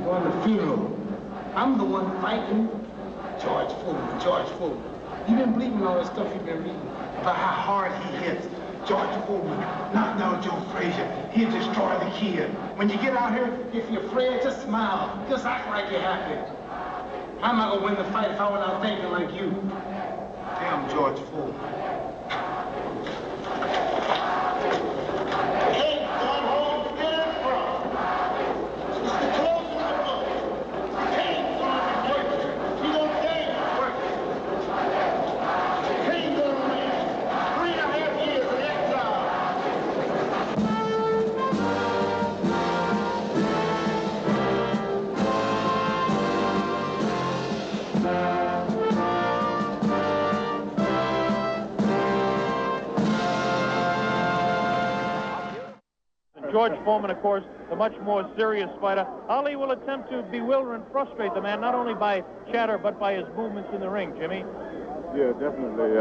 on the funeral. I'm the one fighting George Foreman, George Foreman. You've been believing all the stuff you've been reading about how hard he hits. George Foreman knocked down Joe Frazier. He'll destroy the kid. When you get out here, if you're afraid, just smile. Just act like you're happy. How am I going to win the fight if I went out thinking like you? Damn George Foreman. George Foreman, of course, the much more serious fighter. Ali will attempt to bewilder and frustrate the man, not only by chatter, but by his movements in the ring, Jimmy. Yeah, definitely.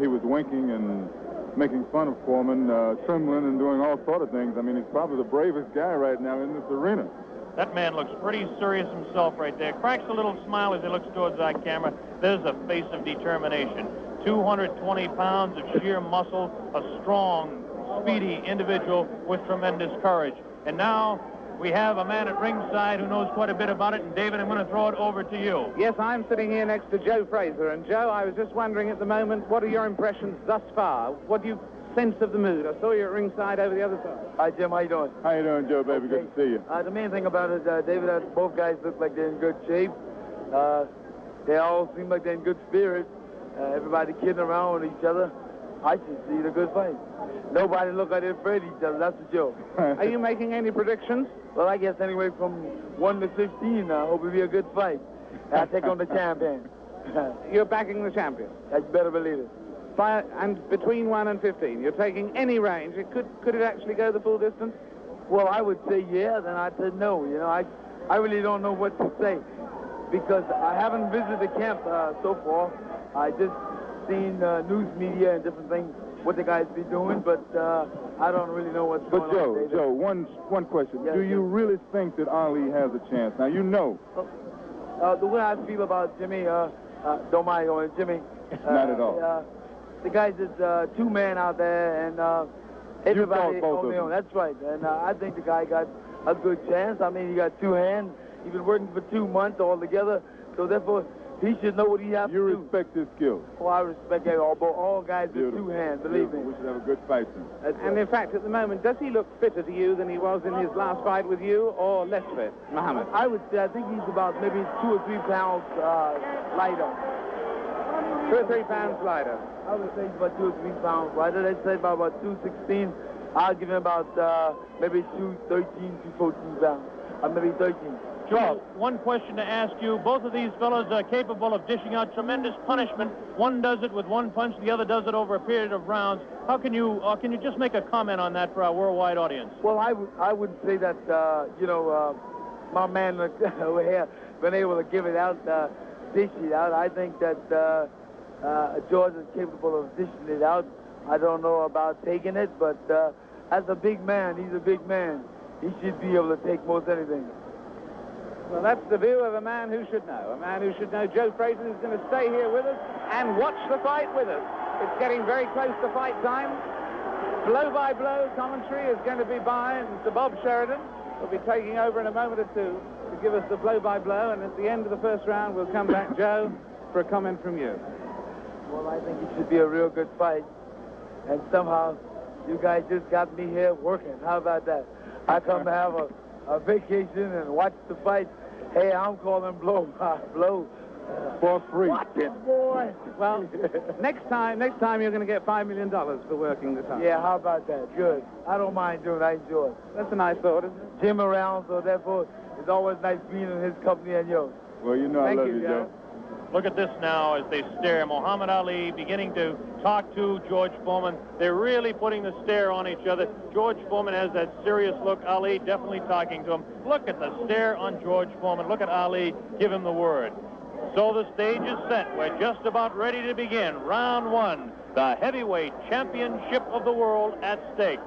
He was winking and making fun of Foreman, trembling and doing all sort of things. I mean, he's probably the bravest guy right now in this arena. That man looks pretty serious himself right there. Cracks a little smile as he looks towards that camera. There's a face of determination. 220 pounds of sheer muscle, a strong, speedy individual with tremendous courage. And now we have a man at ringside who knows quite a bit about it. And David, I'm going to throw it over to you. Yes, I'm sitting here next to Joe Frazier. And Joe, I was just wondering at the moment, what are your impressions thus far? What do you sense of the mood? I saw you at ringside over the other side. Hi, Jim. How you doing? How you doing, Joe, baby? Okay. Good to see you. The main thing about it, David, both guys look like they're in good shape. They all seem like they're in good spirits. Everybody kidding around with each other. I should see it a good fight. Nobody look like they're afraid of each other. That's a joke. Are you making any predictions? Well, I guess anyway from 1 to 15, I hope it'll be a good fight. I'll take on the champion. You're backing the champion? You better believe it. And between 1 and 15, you're taking any range. Could it actually go the full distance? Well, I would say yeah, then I'd say no. You know, I really don't know what to say because I haven't visited the camp so far. I just seen news media and different things, what the guys be doing, but I don't really know what's going on. But Joe, one question. Yes, do you really think that Ali has a chance? Now, you know. The way I feel about Jimmy, don't mind going, Jimmy. Not at all. The guy's just two-man out there, and everybody on their own. That's right. And I think the guy got a good chance. I mean, he got two hands. He's been working for 2 months altogether, so therefore he should know what he has to do. You respect his skill. Oh, I respect all guys with two hands, believe me. We should have a good fight soon. And in fact, at the moment, does he look fitter to you than he was in his last fight with you, or less fit, Muhammad? I would say, I think he's about maybe 2 or 3 pounds lighter. 2 or 3 pounds lighter. I would say he's about 2 or 3 pounds lighter. They'd say about 216. I'll give him about maybe 213, 214 pounds. Maybe 13. Joe, one question to ask you. Both of these fellows are capable of dishing out tremendous punishment. One does it with one punch, the other does it over a period of rounds. How can you just make a comment on that for our worldwide audience? Well, I would say that, my man over here been able to give it out, dish it out. I think that George is capable of dishing it out. I don't know about taking it, but as a big man, he's a big man. He should be able to take most anything. Well, that's the view of a man who should know. A man who should know. Joe Frazier is going to stay here with us and watch the fight with us. It's getting very close to fight time. Blow-by-blow commentary is going to be by Mr. Bob Sheridan. We'll be taking over in a moment or two to give us the blow-by-blow, and at the end of the first round, we'll come back, Joe, for a comment from you. Well, I think it should be a real good fight. And somehow, you guys just got me here working. How about that? I come to have a vacation and watch the fight. Hey, I'm calling blow-by-blow. For free. Watch it, boy. Well, next time you're going to get $5 million for working this out. Yeah, how about that? Good. I don't mind doing it. I enjoy it. That's a nice thought, isn't it? Jim around, so therefore it's always nice being in his company and yours. Well, you know I love you, Joe. Look at this now as they stare. Muhammad Ali beginning to talk to George Foreman. They're really putting the stare on each other. George Foreman has that serious look. Ali definitely talking to him. Look at the stare on George Foreman. Look at Ali give him the word. So the stage is set. We're just about ready to begin. Round one. The heavyweight championship of the world at stake.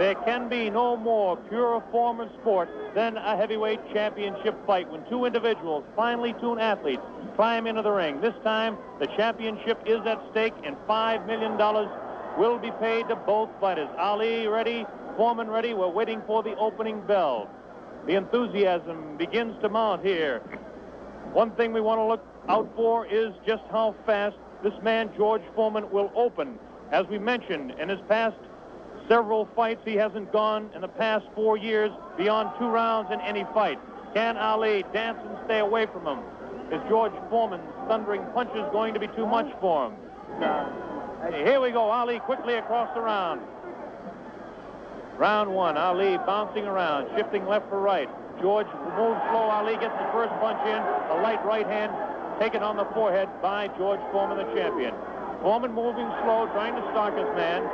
There can be no more pure form of sport than a heavyweight championship fight when two individuals, finely tuned athletes, climb into the ring. This time, the championship is at stake, and $5 million will be paid to both fighters. Ali ready, Foreman ready. We're waiting for the opening bell. The enthusiasm begins to mount here. One thing we want to look out for is just how fast this man, George Foreman, will open. As we mentioned, in his past several fights, he hasn't gone in the past 4 years beyond 2 rounds in any fight. Can Ali dance and stay away from him? Is George Foreman's thundering punches going to be too much for him? Here we go. Ali quickly across the round. Round 1. Ali bouncing around, shifting left for right. George moves slow. Ali gets the first punch in. A light right hand taken on the forehead by George Foreman, the champion. Foreman moving slow, trying to stalk his man.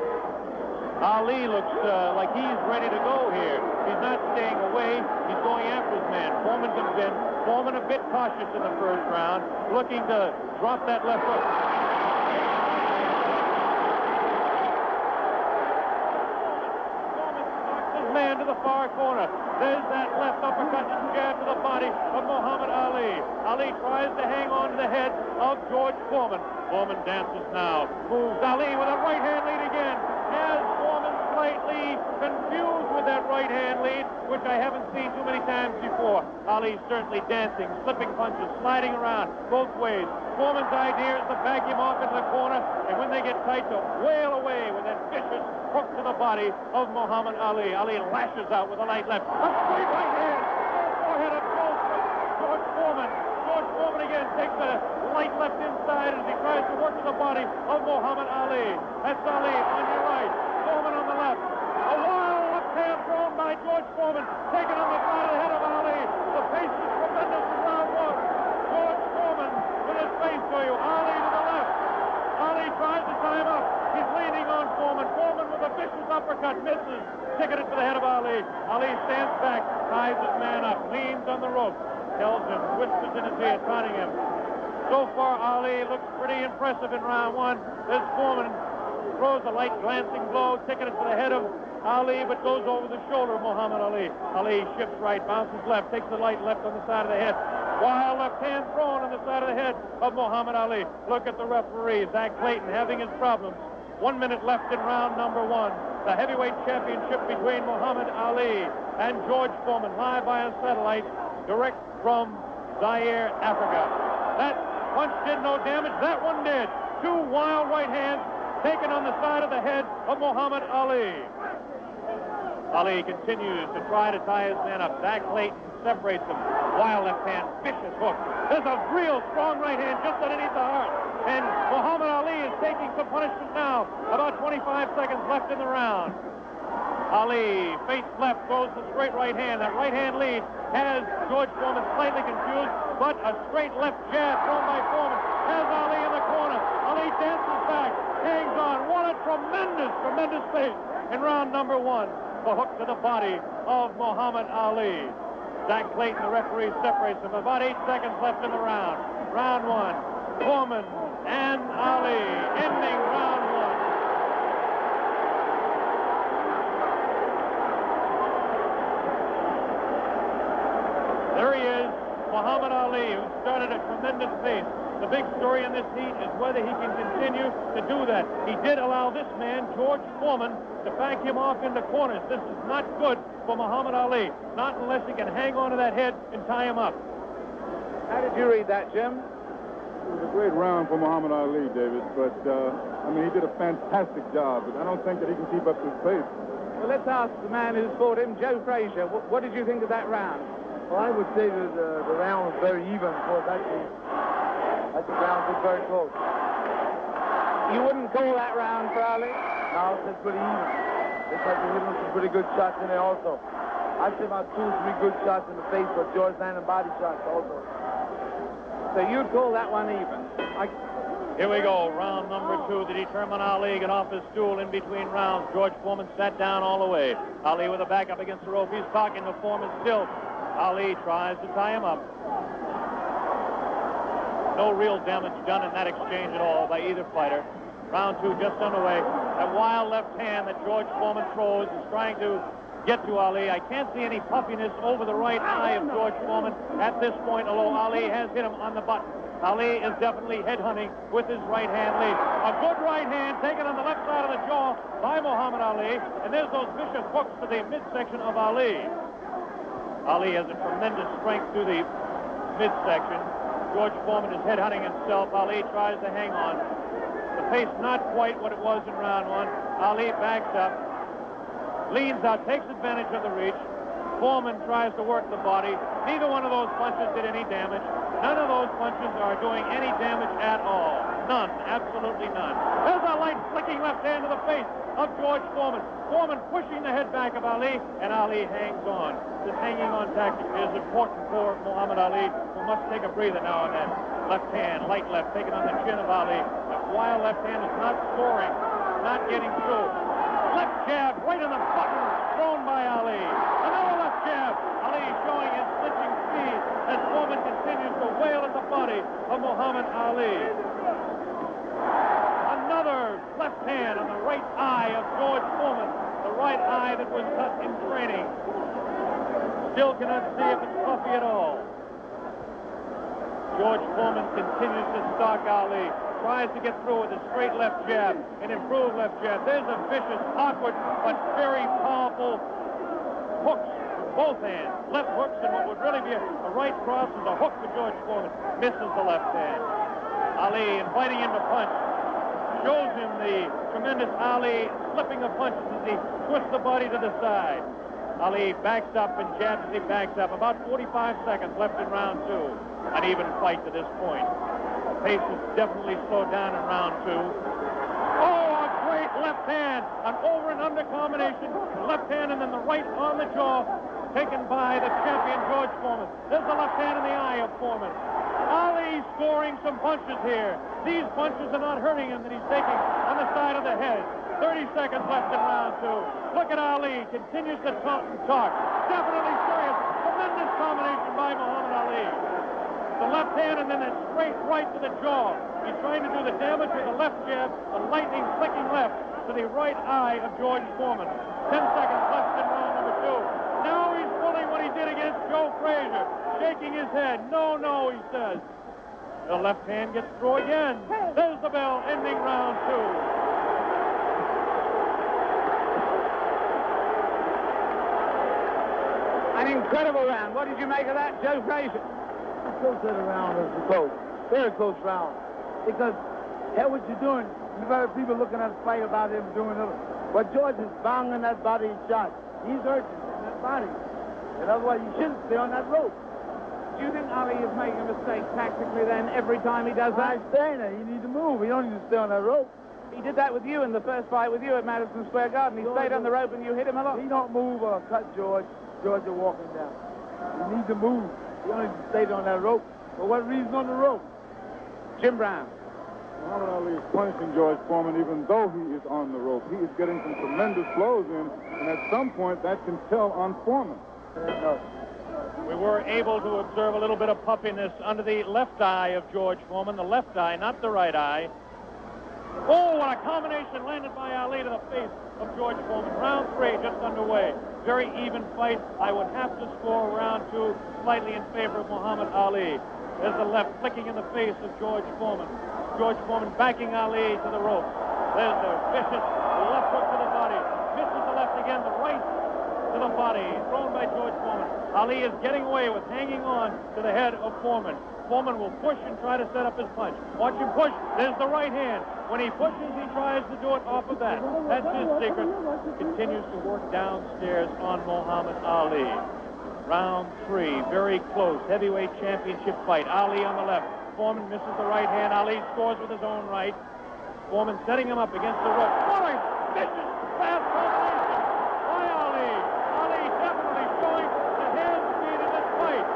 Ali looks like he's ready to go here. He's not staying away. He's going after his man. Foreman comes in. Foreman a bit cautious in the first round, looking to drop that left hook. Foreman stalks his man to the far corner. There's that left uppercut and jab to the body of Muhammad Ali. Ali tries to hang on to the head of George Foreman. Foreman dances now. Moves Ali with a right hand lead again. Has Foreman slightly confused with that right hand lead, which I haven't seen too many times before. Ali certainly dancing, slipping punches, sliding around both ways. Foreman's idea is to back him off into the corner, and when they get tight, to wail away with that vicious hook to the body of Muhammad Ali. Ali lashes out with a light left. A straight right hand. Forehead of George Foreman. George Foreman again takes a light left inside as he tries to work to the body of Muhammad Ali. That's Ali on your right. Foreman on the left. A wild left hand thrown by George Foreman, taken on the side of the head of Ali. The pace is tremendous in round 1. George Foreman with his face to you. Ali to the left. Ali tries to tie him up. He's leaning on Foreman. Foreman with a vicious uppercut misses. Ticketed for the head of Ali. Ali stands back, ties his man up, leans on the rope, tells him, whispers in his ear, taunting him. So far, Ali looks pretty impressive in round 1. This Foreman throws a light glancing blow, ticketed for the head of Ali, but goes over the shoulder of Muhammad Ali. Ali shifts right, bounces left, takes the light left on the side of the head. Wild left hand thrown on the side of the head of Muhammad Ali. Look at the referee, Zach Clayton, having his problems. 1 minute left in round number 1. The heavyweight championship between Muhammad Ali and George Foreman, live via satellite, direct from Zaire, Africa. That punch did no damage. That one did. 2 wild right hands taken on the side of the head of Muhammad Ali. Ali continues to try to tie his man up. Zach Clayton separates him. Wild left hand, vicious hook. There's a real strong right hand just underneath the heart. And Muhammad Ali is taking some punishment now. About 25 seconds left in the round. Ali, face left, throws the straight right hand. That right hand lead has George Foreman slightly confused, but a straight left jab thrown by Foreman has Ali in the corner. Ali dances back, hangs on. What a tremendous, tremendous pace in round number 1. The hook to the body of Muhammad Ali. Zach Clayton, the referee, separates them. About 8 seconds left in the round. Round 1, Foreman and Ali, ending round 1. There he is, Muhammad Ali, who started a tremendous pace. The big story in this heat is whether he can continue to do that. He did allow this man, George Foreman, to back him off into corners. This is not good for Muhammad Ali, not unless he can hang on to that head and tie him up. How did you read that, Jim? It was a great round for Muhammad Ali, David, but, I mean, he did a fantastic job, but I don't think that he can keep up this pace. Well, let's ask the man who's fought him, Joe Frazier. What did you think of that round? Well, I would say that the round was very even. Of course, actually, the round was very close. You wouldn't call that round for Ali? No, it's pretty even. They tried to hit him some pretty good shots in there also. I'd say about 2 or 3 good shots in the face, but George landed body shots also. So you'd call that one even? Here we go, round number 2. The determined Ali got off his stool in between rounds. George Foreman sat down all the way. Ali with a back up against the rope. He's talking to Foreman still. Ali tries to tie him up. No real damage done in that exchange at all by either fighter. Round 2 just underway. That wild left hand that George Foreman throws is trying to get to Ali. I can't see any puffiness over the right eye of George Foreman at this point, although Ali has hit him on the button. Ali is definitely headhunting with his right hand lead. A good right hand taken on the left side of the jaw by Muhammad Ali, and there's those vicious hooks to the midsection of Ali. Ali has a tremendous strength through the midsection. George Foreman is headhunting himself. Ali tries to hang on. The pace not quite what it was in round 1. Ali backs up, leans out, takes advantage of the reach. Foreman tries to work the body. Neither one of those punches did any damage. None of those punches are doing any damage at all. None. Absolutely none. There's a light flicking left hand to the face of George Foreman. Foreman pushing the head back of Ali, and Ali hangs on. This hanging on tactic is important for Muhammad Ali, who must take a breather now and then. Left hand, light left, taken on the chin of Ali. That wild left hand is not scoring, not getting through. Left jab right on the button, thrown by Ali. Another left jab. Ali showing his slipping speed as Foreman continues to wail at the body of Muhammad Ali. Another left hand on the right eye of George Foreman, the right eye that was cut in training. Still cannot see if it's puffy at all. George Foreman continues to stalk Ali. Tries to get through with a straight left jab, an improved left jab. There's a vicious, awkward, but very powerful hooks with both hands. Left hooks, and what would really be a right cross is a hook to George Foreman. Misses the left hand. Ali inviting him to punch. Shows him the tremendous Ali slipping of punches as he twists the body to the side. Ali backs up and jabs as he backs up. About 45 seconds left in round 2. An even fight to this point. Pace is definitely slowed down in round 2. Oh, a great left hand. An over and under combination. The left hand and then the right on the jaw. Taken by the champion, George Foreman. There's the left hand in the eye of Foreman. Ali scoring some punches here. These punches are not hurting him that he's taking on the side of the head. 30 seconds left in round 2. Look at Ali. Continues to talk and talk. Definitely serious. Tremendous combination by Muhammad Ali. The left hand and then a straight right to the jaw. He's trying to do the damage with the left jab, the lightning flicking left to the right eye of George Foreman. 10 seconds left in round number 2. Now he's pulling what he did against Joe Frazier, shaking his head. No, no, he says. The left hand gets through again. There's the bell, ending round 2. An incredible round. What did you make of that, Joe Frazier? Close to the round as the close. Very close round. Because, hell, what you're doing, you've got people looking at the fight about him doing it. But George is banging that body shot. He's hurting in that body. And otherwise, you shouldn't stay on that rope. Do you think Ali is making a mistake tactically then every time he does that? I'm saying that. You need to move. You don't need to stay on that rope. He did that with you in the first fight with you at Madison Square Garden. He stayed on the rope and you hit him a lot. He don't move or cut George. George will walk him down. You need to move. You don't need to stay on that rope. For what reason on the rope? Jim Brown. Muhammad Ali is punishing George Foreman even though he is on the rope. He is getting some tremendous blows in, and at some point that can tell on Foreman. We were able to observe a little bit of puffiness under the left eye of George Foreman, the left eye, not the right eye. Oh, what a combination landed by Ali to the face of George Foreman. Round 3 just underway. Very even fight. I would have to score round 2 slightly in favor of Muhammad Ali. There's the left flicking in the face of George Foreman. George Foreman backing Ali to the ropes. There's the vicious left hook to the body. Misses the left again, the right to the body. Thrown by George Foreman. Ali is getting away with hanging on to the head of Foreman. Foreman will push and try to set up his punch. Watch him push. There's the right hand. When he pushes, he tries to do it off of that. That's his secret. Continues to work downstairs on Muhammad Ali. Round 3, very close. Heavyweight championship fight. Ali on the left. Foreman misses the right hand. Ali scores with his own right. Foreman setting him up against the rope. What a vicious, fast combination by Ali. Ali definitely showing the hand speed in this fight.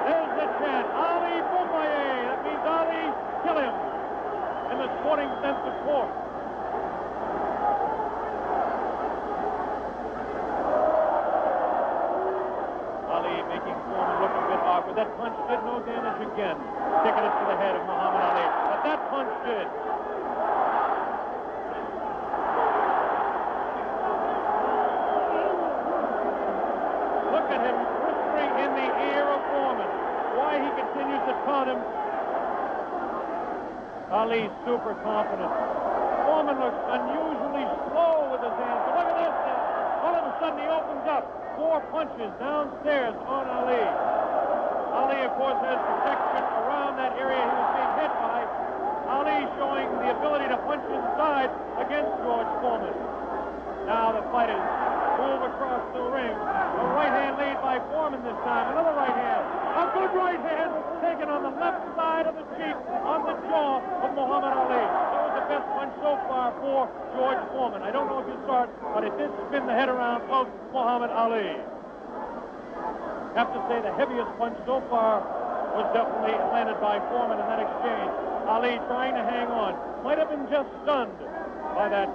There's the chant. Ali Boumbaye. That means Ali, kill him. In the sporting sense, of course. Ali making Foreman look a bit awkward. That punch did no damage again. Ticketed to the head of Muhammad Ali. But that punch did. Ali super confident. Foreman looks unusually slow with his hands. But look at this now. All of a sudden he opens up. 4 punches downstairs on Ali. Ali, of course, has protection around that area he was being hit by. Ali showing the ability to punch inside against George Foreman. Now the fighters move across the ring. A right hand lead by Foreman this time. Another right hand. A good right hand taken on the left side of the cheek on the jaw of Muhammad Ali. That was the best punch so far for George Foreman. I don't know if you saw it, but it did spin the head around of Muhammad Ali. Have to say the heaviest punch so far was definitely landed by Foreman in that exchange. Ali trying to hang on. Might have been just stunned by that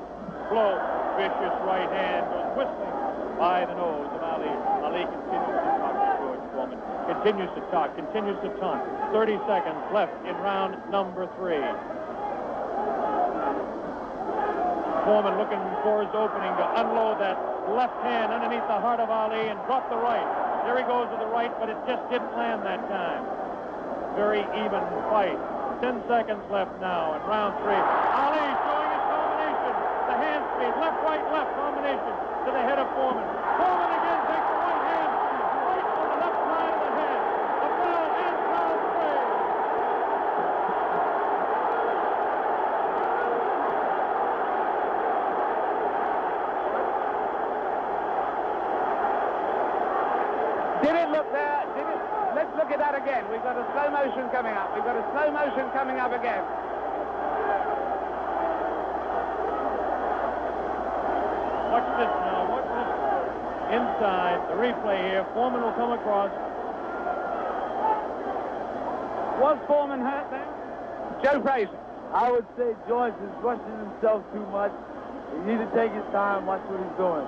blow. Vicious right hand goes whistling by the nose of Ali. Ali continues to talk to George Foreman. Continues to talk, continues to taunt. 30 seconds left in round number 3. Foreman looking for his opening to unload that left hand underneath the heart of Ali and drop the right. There he goes with the right, but it just didn't land that time. Very even fight. 10 seconds left now in round 3. Ali showing his combination. The hand speed, left combination to the head of Foreman. Foreman again takes the right hand right on the left side of the head. The bell ends round 3. Did it look there? Did it? Let's look at that again. We've got a slow motion coming up. We've got a slow motion coming up again. Watch this now. Watch this inside. The replay here. Foreman will come across. Was Foreman hurt there? Joe Frazier. I would say George is rushing himself too much. He needs to take his time, watch what he's doing.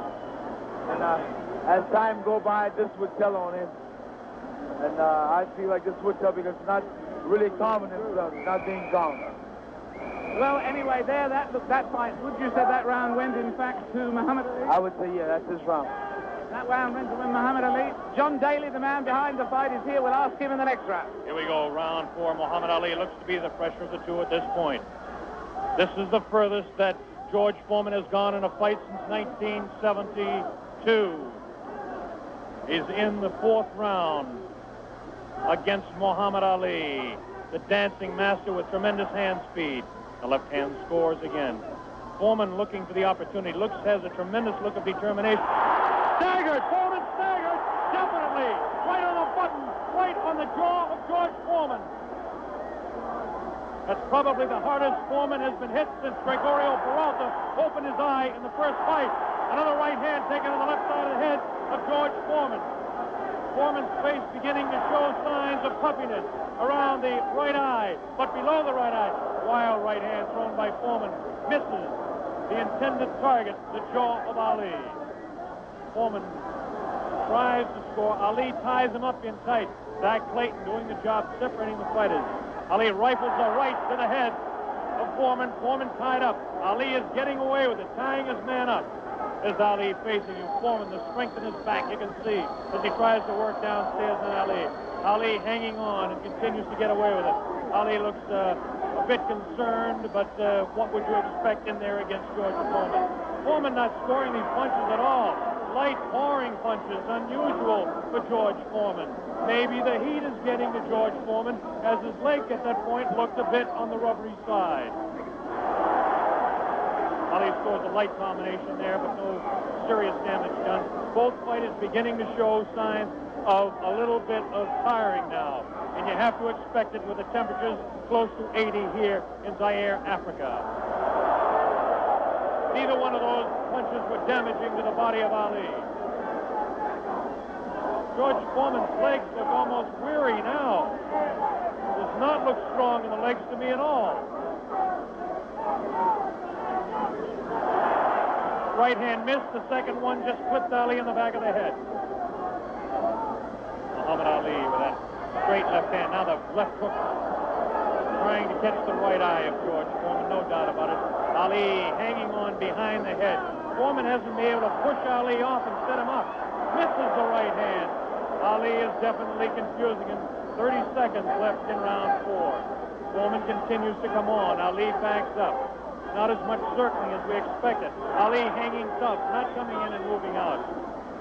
And as time go by, this would tell on him. And I feel like this would tell because he's not really calming himself, not being calm. Well, anyway, that fight, would you say that round went, in fact, to Muhammad Ali? I would say, yeah, that's his round. That round went to Muhammad Ali. John Daly, the man behind the fight, is here. We'll ask him in the next round. Here we go, round 4. Muhammad Ali looks to be the fresher of the two at this point. This is the furthest that George Foreman has gone in a fight since 1972. He's in the 4th round against Muhammad Ali, the dancing master with tremendous hand speed. The left hand scores again. Foreman looking for the opportunity. Has a tremendous look of determination. Staggered! Foreman staggered! Definitely! Right on the button! Right on the jaw of George Foreman. That's probably the hardest Foreman has been hit since Gregorio Peralta opened his eye in the first fight. Another right hand taken on the left side of the head of George Foreman. Foreman's face beginning to show signs of puffiness around the right eye, but below the right eye. Wild right hand thrown by Foreman. Misses the intended target, the jaw of Ali. Foreman tries to score. Ali ties him up in tight. Zach Clayton doing the job separating the fighters. Ali rifles a right to the head of Foreman. Foreman tied up. Ali is getting away with it, tying his man up. As Ali facing him, Foreman, the strength in his back, you can see, as he tries to work downstairs on Ali. Ali hanging on and continues to get away with it. Ali looks a bit concerned, but what would you expect in there against George Foreman? Foreman not scoring these punches at all. Light pouring punches, unusual for George Foreman. Maybe the heat is getting to George Foreman, as his leg at that point looked a bit on the rubbery side. Ali scores a light combination there, but no serious damage done. Both fighters beginning to show signs of a little bit of tiring now. And you have to expect it with the temperatures close to 80 here in Zaire, Africa. Neither one of those punches were damaging to the body of Ali. George Foreman's legs look almost weary now. Does not look strong in the legs to me at all. Right hand missed. The second one just clipped Ali in the back of the head. Muhammad Ali with that straight left hand. Now the left hook trying to catch the right eye of George Foreman, no doubt about it. Ali hanging on behind the head. Foreman hasn't been able to push Ali off and set him up. Misses the right hand. Ali is definitely confusing him. 30 seconds left in round 4. Foreman continues to come on. Ali backs up. Not as much certainly as we expected. Ali hanging tough, not coming in and moving out.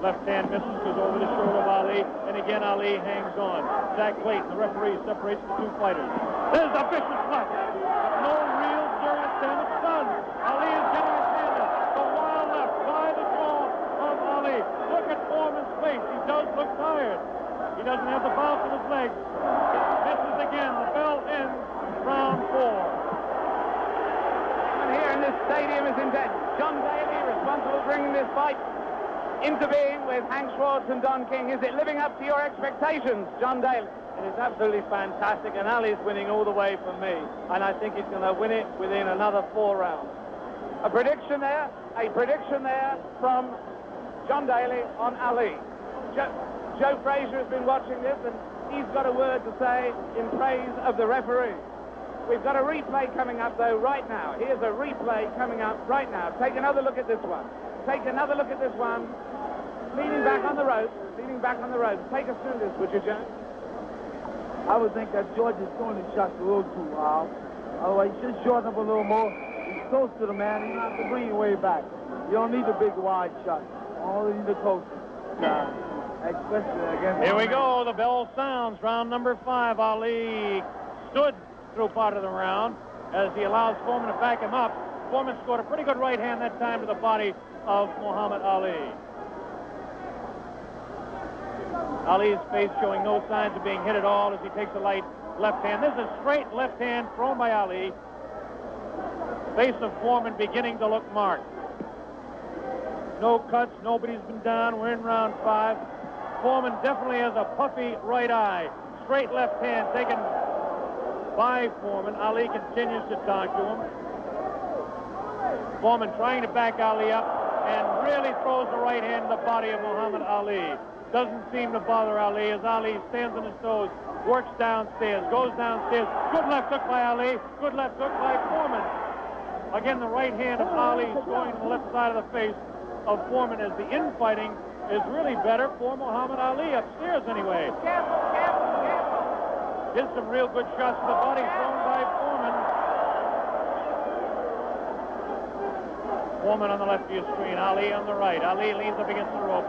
Left hand misses, goes over the shoulder of Ali, and again Ali hangs on. Zach Clayton, the referee, separates the two fighters. There's a vicious left. No real serious damage done. Ali is getting his hand up. The wild left by the jaw of Ali. Look at Foreman's face. He does look tired. He doesn't have the bounce of his legs. Misses again. The bell ends round 4. Here in this stadium is intense. John Daly, responsible for bringing this fight into being with Hank Schwartz and Don King. Is it living up to your expectations, John Daly? It is absolutely fantastic, and Ali's winning all the way for me, and I think he's going to win it within another 4 rounds. A prediction there from John Daly on Ali. Joe Frazier has been watching this, and he's got a word to say in praise of the referee. We've got a replay coming up, though, right now. Here's a replay coming up right now. Take another look at this one. Take another look at this one. Leaning back on the rope. Leaning back on the rope. Take us through this, would you, Joe? I would think that George is throwing his shots a little too high. Otherwise, he should shorten up a little more. He's close to the man. He's not to bring it way back. You don't need a big wide shot. All you need the close. Especially against. Here we go. The bell sounds. Round number 5. Ali stood through part of the round as he allows Foreman to back him up. Foreman scored a pretty good right hand that time to the body of Muhammad Ali. Ali's face showing no signs of being hit at all as he takes a light left hand. This is a straight left hand thrown by Ali. Face of Foreman beginning to look marked. No cuts, nobody's been down. We're in round 5. Foreman definitely has a puffy right eye. Straight left hand taken by Foreman. Ali continues to talk to him. Foreman trying to back Ali up and really throws the right hand to the body of Muhammad Ali. Doesn't seem to bother Ali as Ali stands on his toes, works downstairs, goes downstairs. Good left hook by Ali. Good left hook by Foreman. Again, the right hand of Ali is going to the left side of the face of Foreman as the infighting is really better for Muhammad Ali upstairs anyway. Careful, careful, careful. Did some real good shots to the body thrown by Foreman. Foreman on the left of your screen, Ali on the right. Ali leans up against the rope.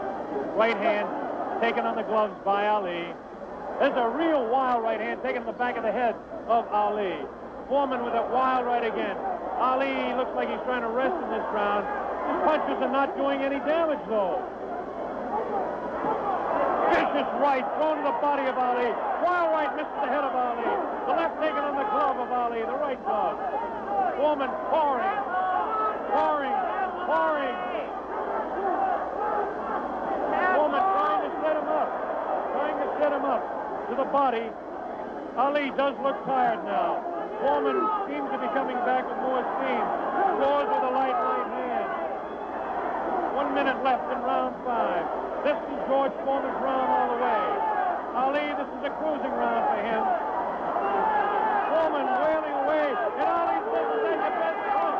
Right hand taken on the gloves by Ali. There's a real wild right hand taken in the back of the head of Ali. Foreman with that wild right again. Ali looks like he's trying to rest in this round. His punches are not doing any damage, though. Vicious right thrown to the body of Ali. Wild right misses the head of Ali. The left taken on the glove of Ali, the right glove. Foreman pouring. Foreman trying to set him up to the body. Ali does look tired now. Foreman seems to be coming back with more steam. Scores with a light right hand. 1 minute left in round 5. This is George Foreman's round all the way. Ali, this is a cruising round for him. Foreman wailing away, and Ali says, "Take your best shot."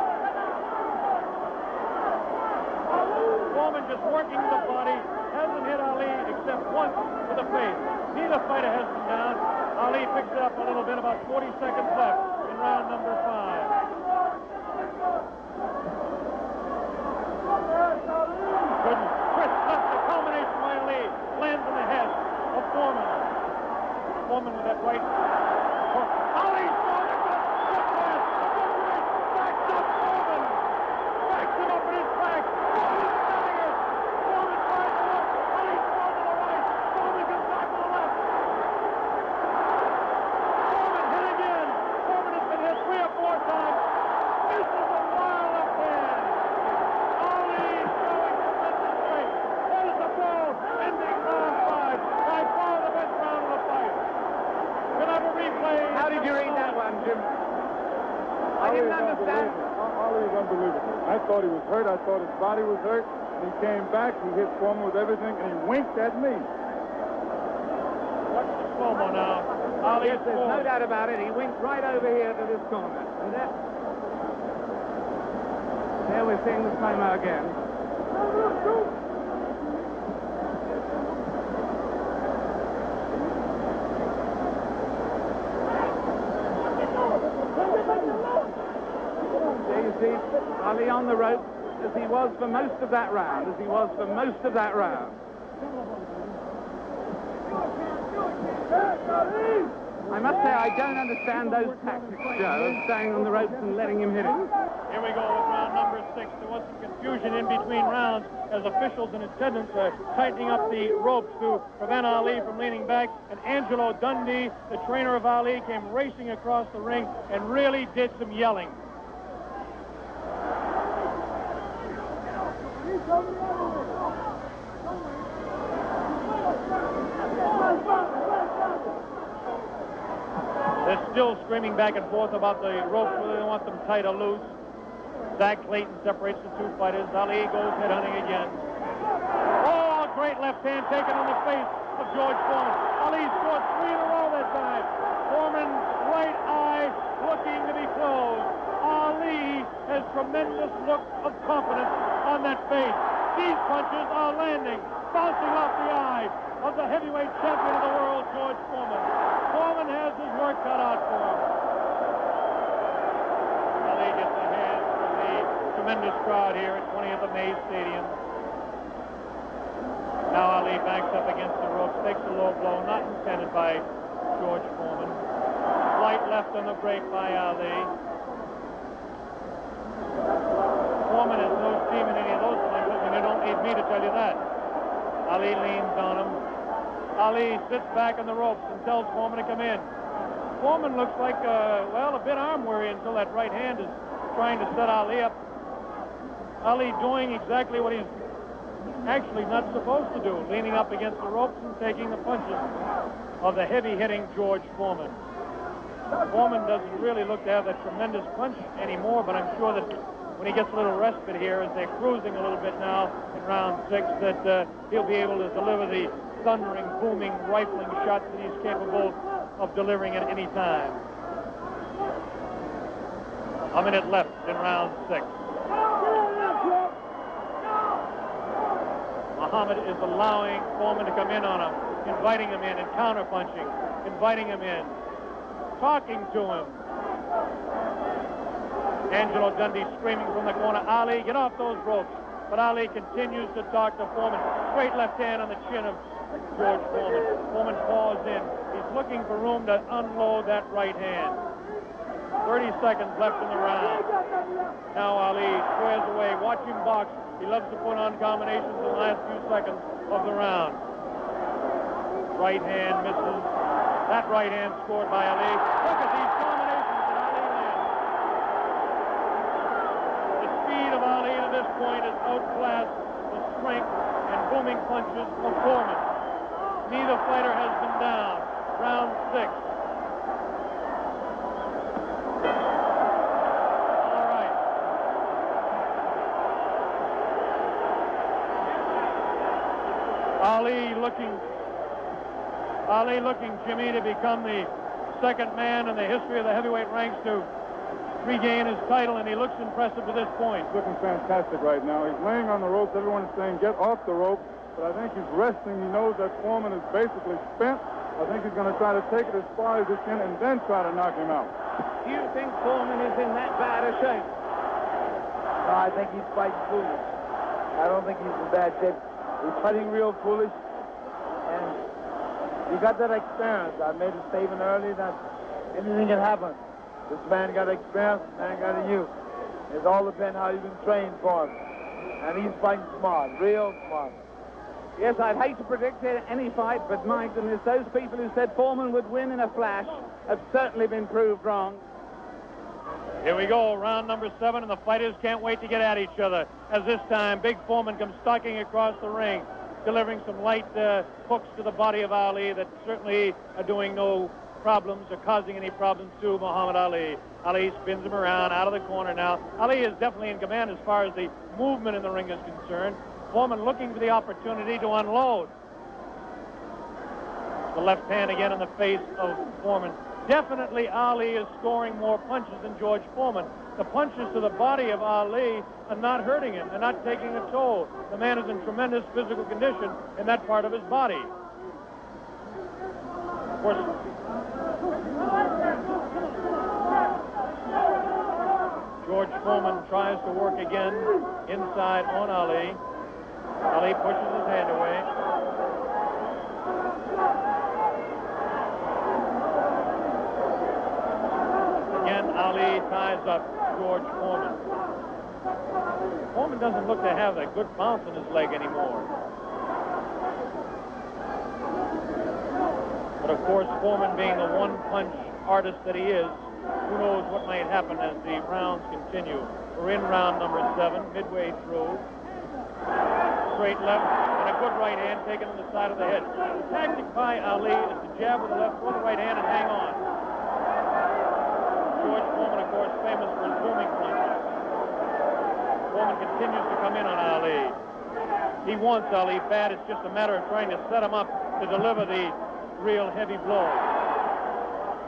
Foreman just working the body, hasn't hit Ali except once to the face. Neither fighter has been down. Ali picks it up a little bit, about 40 seconds left in round number 5. Good twist left, the combination by Ali lands in the head of Foreman. Foreman with that right. Ali scored a good pass, a good right, backs up Foreman. Backs him up in his back. Foreman staggers. Foreman tries to look. Ali scores to the right. Foreman comes back to the left. Foreman hit again. Foreman has been hit 3 or 4 times. This is a wild left hand. Ali showing tremendous strength. There's the ball ending round 5. By far the best round of the fight. We'll have a replay. How did you read that one, Jim? I didn't understand. Ali is unbelievable. I thought he was hurt. I thought his body was hurt. And he came back. He hit Foreman with everything, and he winked at me. Watch the slow-mo now. Ali Yes, there's no scores. doubt about it. He winked right over here to this corner. And there we're seeing the slow-mo again. is Ali on the rope, as he was for most of that round, I must say I don't understand those tactics, Joe, of staying on the ropes and letting him hit it. Here we go with round number 6. There was some confusion in between rounds as officials and attendants are tightening up the ropes to prevent Ali from leaning back. And Angelo Dundee, the trainer of Ali, came racing across the ring and really did some yelling. They're still screaming back and forth about the ropes, whether they want them tight or loose. Zach Clayton separates the two fighters. Ali goes headhunting again. Oh, a great left hand taken on the face of George Foreman. Ali scored 3 in a row that time. Foreman's right eye looking to be closed. Ali has tremendous look of confidence on that face. These punches are landing, bouncing off the eye of the heavyweight champion of the world, George Foreman. Foreman has his work cut out for him. Ali gets a hand from the tremendous crowd here at 20th of May Stadium. Now Ali backs up against the ropes, takes a low blow, not intended by George Foreman. Light left on the break by Ali. Foreman has no steam in any of those punches, and you don't need me to tell you that. Ali leans on him. Ali sits back on the ropes and tells Foreman to come in. Foreman looks like, a bit arm-weary until that right hand is trying to set Ali up. Ali doing exactly what he's actually not supposed to do, leaning up against the ropes and taking the punches of the heavy-hitting George Foreman. Foreman doesn't really look to have that tremendous punch anymore, but I'm sure that when he gets a little respite here, as they're cruising a little bit now in round 6, that he'll be able to deliver the thundering, booming, rifling shots that he's capable of delivering at any time. A minute left in round 6. Muhammad is allowing Foreman to come in on him, inviting him in and counter-punching, inviting him in, talking to him. Angelo Dundee screaming from the corner, Ali, get off those ropes. But Ali continues to talk to Foreman. Straight left hand on the chin of George Foreman. Foreman paws in. He's looking for room to unload that right hand. 30 seconds left in the round. Now Ali squares away. Watch him box. He loves to put on combinations in the last few seconds of the round. Right hand misses. That right hand scored by Ali. Look at these combinations that Ali lands. The speed of Ali to this point has outclassed the strength and booming punches of Foreman. Neither fighter has been down. Round 6. All right. Ali looking, Jimmy, to become the second man in the history of the heavyweight ranks to regain his title, and he looks impressive to this point. He's looking fantastic right now. He's laying on the ropes. Everyone is saying, get off the rope. But I think he's resting. He knows that Foreman is basically spent. I think he's going to try to take it as far as he can and then try to knock him out. Do you think Foreman is in that bad a shape? No, I think he's fighting foolish. I don't think he's in bad shape. He's fighting real foolish. And you got that experience. I made a statement earlier that anything can happen. This man got experience, this man got a youth. It all depends how you've been trained for him. And he's fighting smart, real smart. Yes, I'd hate to predict any fight, but my goodness, those people who said Foreman would win in a flash have certainly been proved wrong. Here we go, round number 7, and the fighters can't wait to get at each other. As this time, Big Foreman comes stalking across the ring, delivering some light hooks to the body of Ali that certainly are doing no problems or causing any problems to Muhammad Ali. Ali spins him around out of the corner now. Ali is definitely in command as far as the movement in the ring is concerned. Foreman looking for the opportunity to unload. The left hand again in the face of Foreman. Definitely Ali is scoring more punches than George Foreman. The punches to the body of Ali are not hurting him. They're not taking a toll. The man is in tremendous physical condition in that part of his body. Of course, George Foreman tries to work again inside on Ali. Ali pushes his hand away. Again, Ali ties up George Foreman. Foreman doesn't look to have that good bounce in his leg anymore. But of course, Foreman being the one-punch artist that he is, who knows what might happen as the rounds continue. We're in round number 7, midway through. Straight left and a good right hand taken on the side of the head. The tactic by Ali is to jab with the left, throw the right hand, and hang on. George Foreman, of course, famous for his booming punches. Foreman continues to come in on Ali. He wants Ali bad. It's just a matter of trying to set him up to deliver the real heavy blow.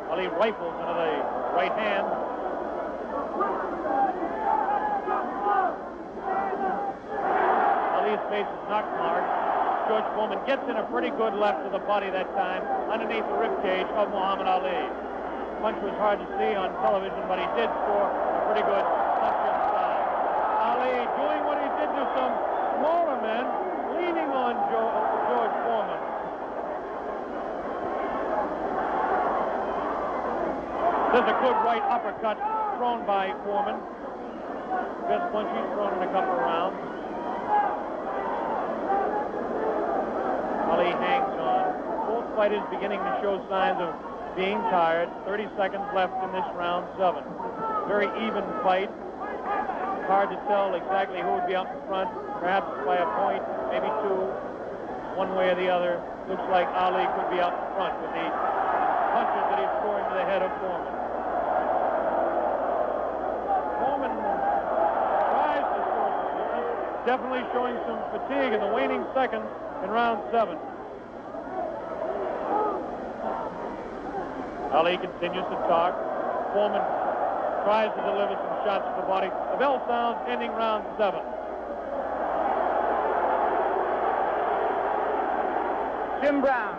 Ali rifles into the right hand. Ali's face is not marked. George Foreman gets in a pretty good left to the body that time, underneath the rib cage of Muhammad Ali. Punch was hard to see on television, but he did score a pretty good punch inside. Ali doing what he did to some smaller men, leaning on George Foreman. There's a good right uppercut thrown by Foreman. Best punch he's thrown in a couple of rounds. Ali hangs on. Both fighters beginning to show signs of being tired. 30 seconds left in this round 7. Very even fight. It's hard to tell exactly who would be up in front. Perhaps by a point, maybe 2, one way or the other. Looks like Ali could be out in front with the punches that he's scoring to the head of Foreman. Foreman tries to score some punches, definitely showing some fatigue in the waning seconds in round 7. Ali continues to talk. Foreman tries to deliver some shots to the body. The bell sounds, ending round 7. Jim Brown.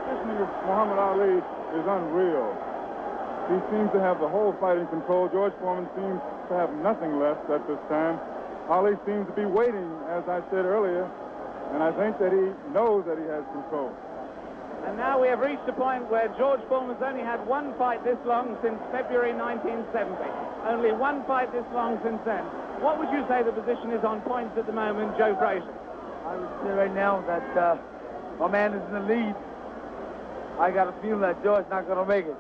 Listening to Muhammad Ali is unreal. He seems to have the whole fight in control. George Foreman seems to have nothing left at this time. Ali seems to be waiting, as I said earlier, and I think that he knows that he has control. And now we have reached a point where George Foreman's only had one fight this long since February 1970. Only one fight this long since then. What would you say the position is on points at the moment, Joe Frazier? I would say right now that my man is in the lead. I got a feeling that George's not going to make it.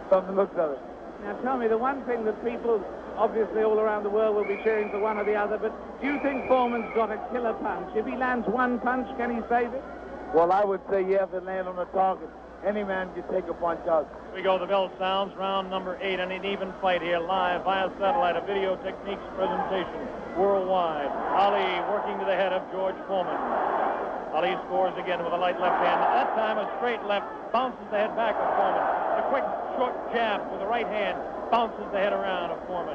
From the looks of it. Now tell me, the one thing that people, obviously all around the world, will be cheering for one or the other, but do you think Foreman's got a killer punch? If he lands one punch, can he save it? Well, I would say, yeah, if it lands on the target, any man can take a punch out. We go, the bell sounds, round number 8, and an even fight here live via satellite, a video techniques presentation worldwide. Ali working to the head of George Foreman. Ali scores again with a light left hand. That time a straight left bounces the head back of Foreman. A quick short jab with the right hand bounces the head around of Foreman.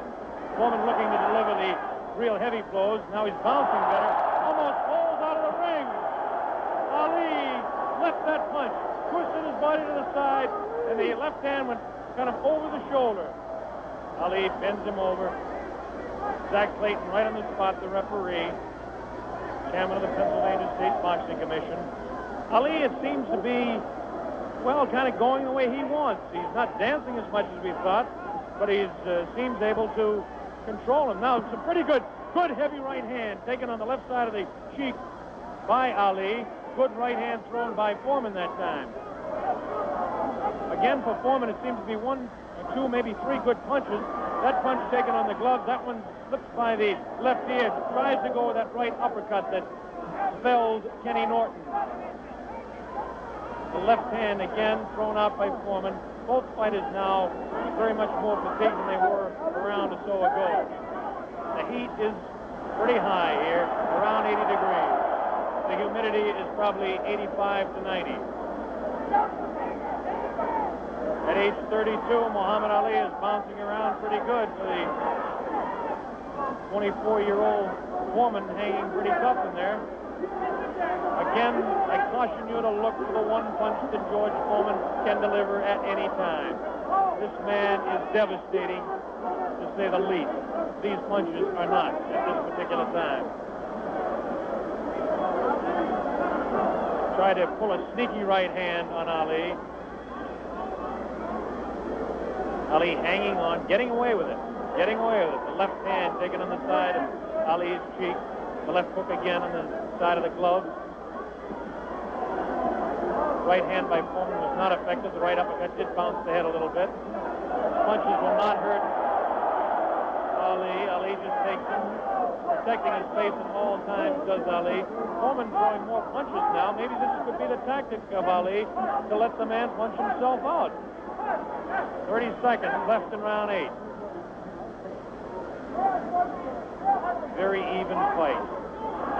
Foreman looking to deliver the real heavy blows. Now he's bouncing better. Almost falls out of the ring. Ali left that punch, twisted his body to the side, and the left hand went kind of over the shoulder. Ali bends him over. Zach Clayton right on the spot, the referee, chairman of the Pennsylvania State Boxing Commission. Ali, it seems to be, well, kind of going the way he wants. He's not dancing as much as we thought, but he seems able to control him. Now, it's a pretty good heavy right hand taken on the left side of the cheek by Ali. Good right hand thrown by Foreman that time. Again, for Foreman, it seems to be 1 or 2, maybe 3 good punches. That punch taken on the glove, that one slips by the left ear, tries to go with that right uppercut that felled Kenny Norton. The left hand again thrown out by Foreman. Both fighters now very much more fatigued than they were a round or so ago. The heat is pretty high here, around 80 degrees. The humidity is probably 85 to 90. At age 32, Muhammad Ali is bouncing around pretty good for the 24-year-old Foreman, hanging pretty tough in there. Again, I caution you to look for the one punch that George Foreman can deliver at any time. This man is devastating, to say the least. These punches are not at this particular time. Tried to pull a sneaky right hand on Ali. Ali hanging on, getting away with it. Getting away with it. The left hand taken on the side of Ali's cheek. The left hook again on the side of the glove. Right hand by Foreman was not effective. The right uppercut did bounce the head a little bit. Punches will not hurt Ali. Ali just takes him, protecting his face at all times, does Ali. Foreman throwing more punches now. Maybe this could be the tactic of Ali to let the man punch himself out. 30 seconds left in round 8. Very even fight.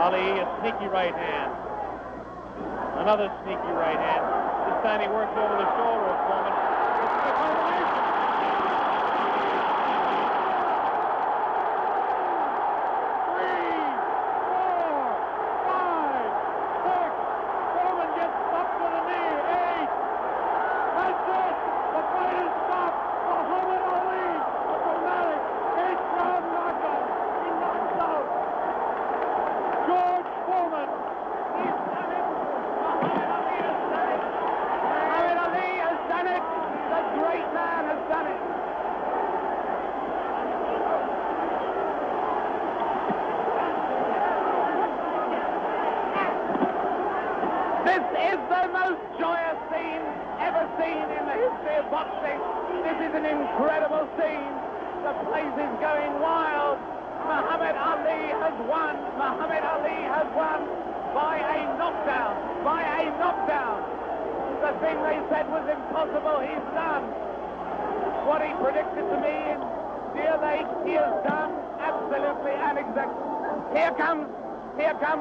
Ali, a sneaky right hand. Another sneaky right hand. This time he works over the shoulder of Foreman. It's the combination. 3, 4, 5, 6. Foreman gets up to the knee. 8. That's it. The fight is stopped. Muhammad Ali, a dramatic 8th-round knockout. He knocks out George Foreman. He's done it. Muhammad Ali has done it. Muhammad Ali has done it. The great man has done it. This is the most joyous scene ever seen in the history of boxing. This is an incredible scene. The place is going wild. Muhammad Ali has won. Muhammad Ali has won by a knockdown. By a knockdown. The thing they said was impossible, he's done. What he predicted to me in Deer Lake, he has done absolutely and exactly. Here comes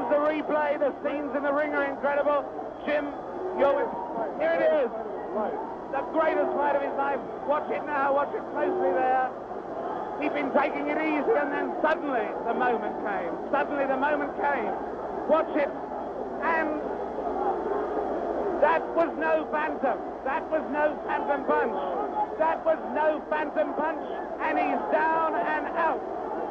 the replay. The scenes in the ring are incredible. Jim, here it is. The greatest fight of his life. Watch it now. Watch it closely there. He'd been taking it easy, and then suddenly the moment came. Suddenly the moment came. Watch it. And that was no phantom. That was no phantom punch. That was no phantom punch. And he's down and out.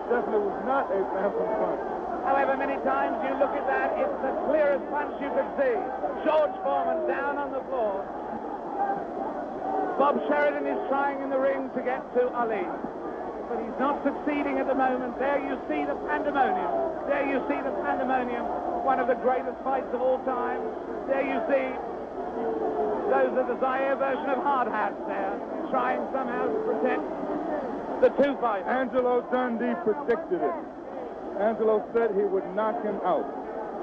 Definitely was not a phantom punch. However many times you look at that, it's the clearest punch you could see. George Foreman down on the floor. Bob Sheridan is trying in the ring to get to Ali, but he's not succeeding at the moment. There you see the pandemonium. There you see the pandemonium, one of the greatest fights of all time. There you see those are the Zaire version of hard hats there, trying somehow to protect the two fighters. Angelo Dundee predicted it. Angelo said he would knock him out.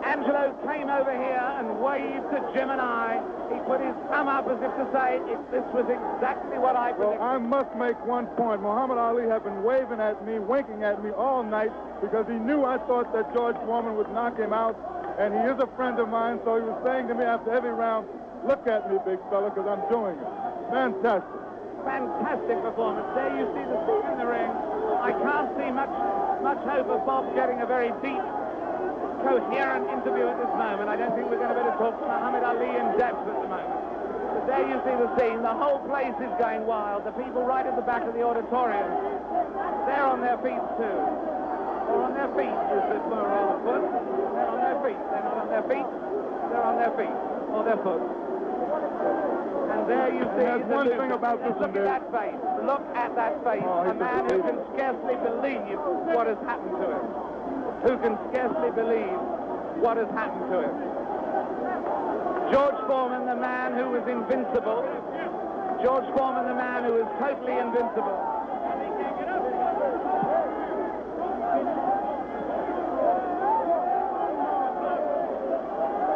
Angelo came over here and waved to Jim and I. He put his thumb up as if to say, this was exactly what I predicted. Well, I must make one point. Muhammad Ali had been waving at me, winking at me all night because he knew I thought that George Foreman would knock him out, and he is a friend of mine, so he was saying to me after every round, look at me, big fella, because I'm doing it. Fantastic. Fantastic performance. There you see the scene in the ring. I can't see much hope of Bob getting a very deep, coherent interview at this moment. I don't think we're going to be able to talk to Muhammad Ali in depth at the moment. But there you see the scene. The whole place is going wild. The people right at the back of the auditorium, they're on their feet too. Or on their feet, is the plural of foot. They're on their feet. They're not on their feet. They're on their feet. Or their foot. And there you see there's one thing about this Look at that face. Look at that face. A man who can scarcely believe what has happened to him. Who can scarcely believe what has happened to him. George Foreman, the man who was invincible. George Foreman, the man who was totally invincible.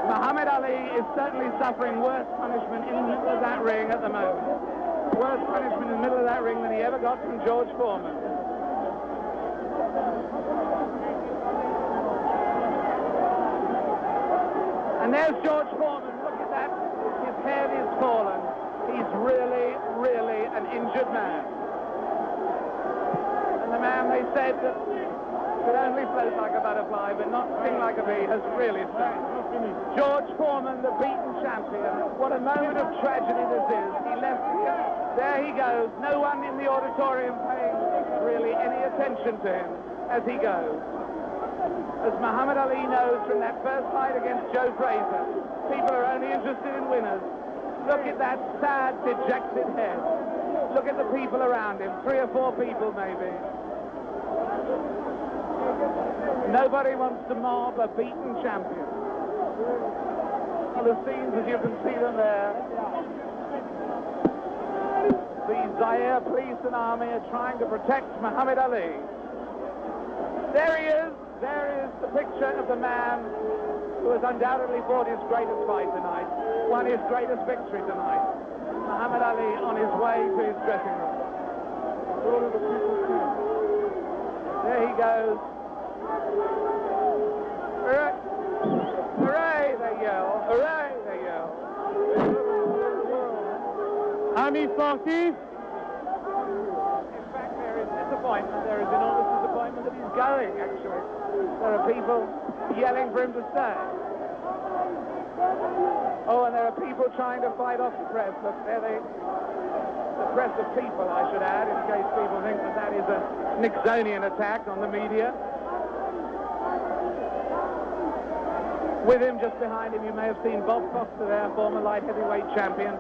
Muhammad Ali is certainly suffering worse punishment in the middle of that ring at the moment. Worse punishment in the middle of that ring than he ever got from George Foreman. And there's George Foreman. Look at that. His head is fallen. He's really, really an injured man. And the man, they said that could only float like a butterfly, but not sting like a bee, has really stung. George Foreman, the beaten champion. What a moment of tragedy this is. He left here. There he goes. No one in the auditorium paying really any attention to him as he goes. As Muhammad Ali knows from that first fight against Joe Frazier, people are only interested in winners. Look at that sad, dejected head. Look at the people around him, 3 or 4 people maybe. Nobody wants to mob a beaten champion. Well, the scenes as you can see them there. The Zaire police and army are trying to protect Muhammad Ali. There he is. There is the picture of the man who has undoubtedly fought his greatest fight tonight, won his greatest victory tonight. Muhammad Ali on his way to his dressing room. There he goes. Hooray! Hooray, they yell. Hooray, they yell. Ami sportif. In fact, there is disappointment. There is enormous disappointment that he's going, actually. There are people yelling for him to stay. Oh, and there are people trying to fight off the press. Look, there the press of people, I should add, in case people think that that is a Nixonian attack on the media. With him, just behind him, you may have seen Bob Foster there, former light heavyweight champion.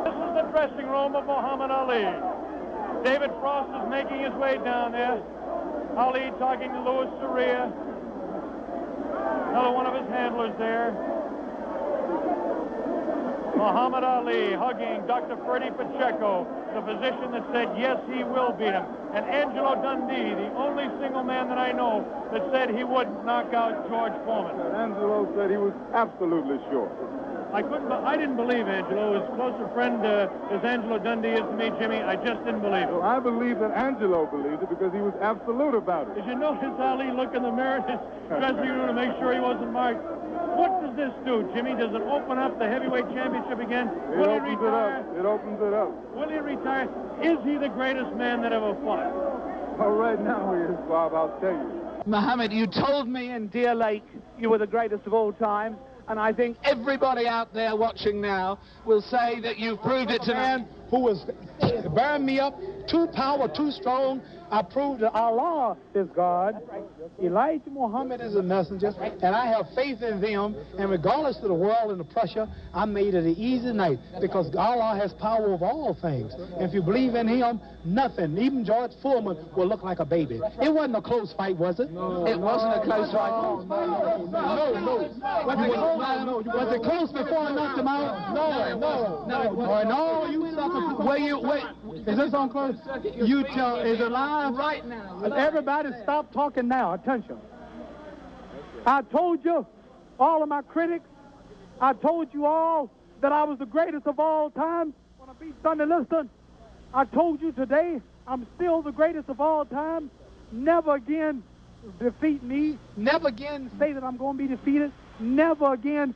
This is the dressing room of Muhammad Ali. David Frost is making his way down there. Ali talking to Louis Soria. Another one of his handlers there. Muhammad Ali hugging Dr. Freddie Pacheco, the physician that said, yes, he will beat him. And Angelo Dundee, the only single man that I know that said he would knock out George Foreman. Angelo said he was absolutely sure. I didn't believe Angelo. As close a friend as Angelo Dundee is to me, Jimmy, I just didn't believe it. Well, I believe that Angelo believed it because he was absolute about it. Did you notice Ali look in the mirror in his dressing room to make sure he wasn't marked? What does this do, Jimmy? Does it open up the heavyweight championship again? It opens it up. It opens it up. Will he retire? Is he the greatest man that ever fought? Well, right now he is, Bob, I'll tell you. Muhammad, you told me in Deer Lake you were the greatest of all time, and I think everybody out there watching now will say that you've proved it tonight. Man who was bearing me up, too powerful, too strong. I proved that Allah is God. Elijah Muhammad is a messenger, and I have faith in them. And regardless of the world and the pressure, I made it an easy night because Allah has power over all things. And if you believe in Him, nothing, even George Foreman, will look like a baby. It wasn't a close fight, was it? No, it wasn't a close fight. No. Was it close before I knocked him out? No. You sucker. Wait. Is this on close? You tell. Is it live? Right now. Everybody stop talking now. Attention. I told you, all of my critics, I told you all that I was the greatest of all time when I beat Sonny Liston. I told you today I'm still the greatest of all time. Never again defeat me. Never again say that I'm going to be defeated. Never again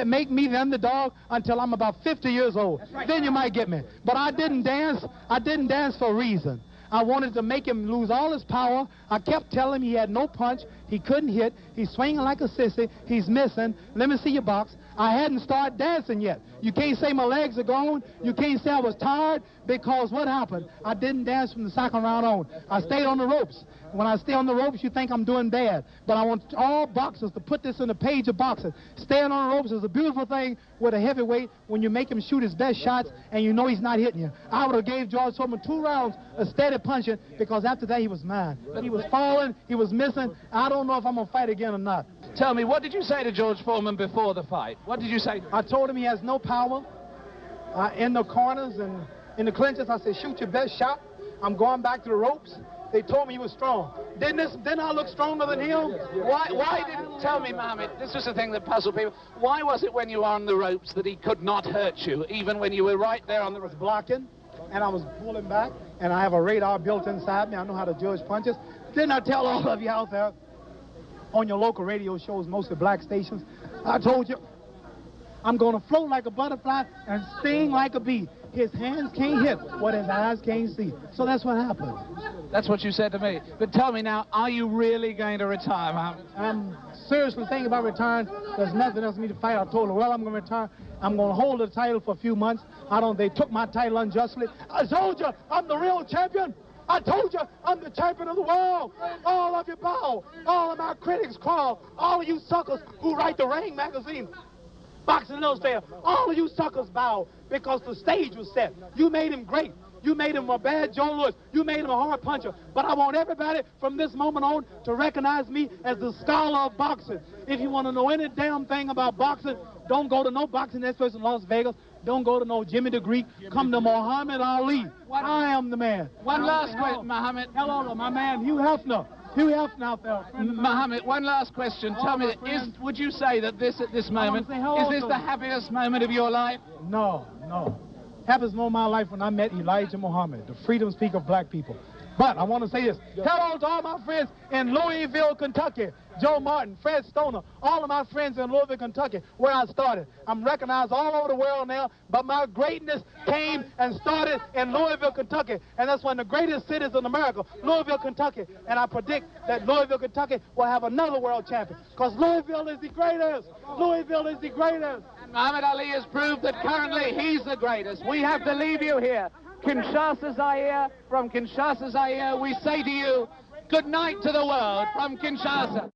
make me the underdog until I'm about 50 years old. Right. Then you might get me. But I didn't dance. I didn't dance for a reason. I wanted to make him lose all his power. I kept telling him he had no punch. He couldn't hit. He's swinging like a sissy. He's missing. Let me see your box. I hadn't started dancing yet. You can't say my legs are gone. You can't say I was tired because what happened? I didn't dance from the second round on. I stayed on the ropes. When I stay on the ropes, you think I'm doing bad. But I want all boxers to put this in the page of boxing. Staying on the ropes is a beautiful thing with a heavyweight when you make him shoot his best shots and you know he's not hitting you. I would have gave George Foreman 2 rounds of steady punching because after that he was mine. But he was falling, he was missing. I don't know if I'm going to fight again or not. Tell me, what did you say to George Foreman before the fight? What did you say? I told him he has no power in the corners and in the clinches. I said, shoot your best shot. I'm going back to the ropes. They told me he was strong. Didn't I look stronger than him? Why didn't tell me, Mohammed? This was the thing that puzzled people. Why was it when you were on the ropes that he could not hurt you, even when you were right there on the ropes? Blocking, and I was pulling back, and I have a radar built inside me. I know how to judge punches. Didn't I tell all of you out there on your local radio shows, mostly black stations? I told you, I'm going to float like a butterfly and sting like a bee. his hands can't hit what his eyes can't see. So that's what happened. That's what you said to me. But tell me now, are you really going to retire, Muhammad? I'm seriously thinking about retiring. There's nothing else for me to fight. I told her, well, I'm going to retire. I'm going to hold the title for a few months. They took my title unjustly. I told you, I'm the real champion. I told you, I'm the champion of the world. All of you bow. All of my critics crawl. All of you suckers who write the Ring magazine, Boxing Illustrated, all of you suckers bow because the stage was set. You made him great. You made him a bad Joe Louis. You made him a hard puncher. But I want everybody from this moment on to recognize me as the scholar of boxing. If you want to know any damn thing about boxing, don't go to no boxing experts in Las Vegas. Don't go to no Jimmy the Greek. Come to Muhammad Ali. I am the man. One last question, Muhammad. Hello, my man, Hugh Hefner. Hugh Hefner out there. Muhammad, one last question. Tell me, would you say that this, at this moment, is this the happiest moment of your life? No. Happiest moment of my life when I met Elijah Muhammad, the freedom speaker of black people. But I want to say this. Hello to all my friends in Louisville, Kentucky. Joe Martin, Fred Stoner, all of my friends in Louisville, Kentucky, where I started. I'm recognized all over the world now, but my greatness came and started in Louisville, Kentucky. And that's one of the greatest cities in America, Louisville, Kentucky. And I predict that Louisville, Kentucky will have another world champion, because Louisville is the greatest. Louisville is the greatest. And Muhammad Ali has proved that currently he's the greatest. We have to leave you here. Kinshasa, Zaire. From Kinshasa, Zaire, we say to you, good night to the world from Kinshasa.